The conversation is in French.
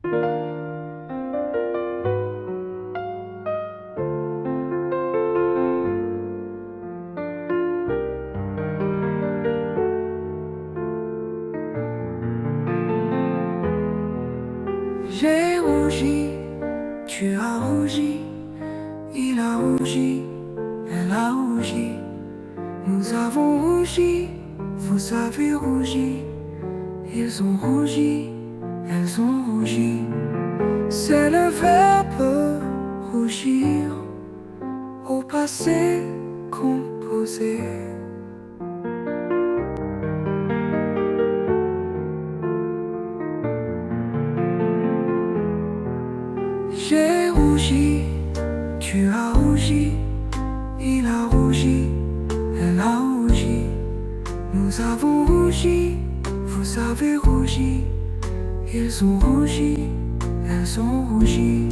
J'ai rougi, tu as rougi, il a rougi, elle a rougi. Nous avons rougi, vous avez rougi, ils ont rougi, elles ont rougi. C'est le verbe rougir au passé composé. J'ai rougi, tu as rougi, il a rougi, elle a rougi. Nous avons rougi, vous avez rougi, ils ont rougi, elles ont rougi.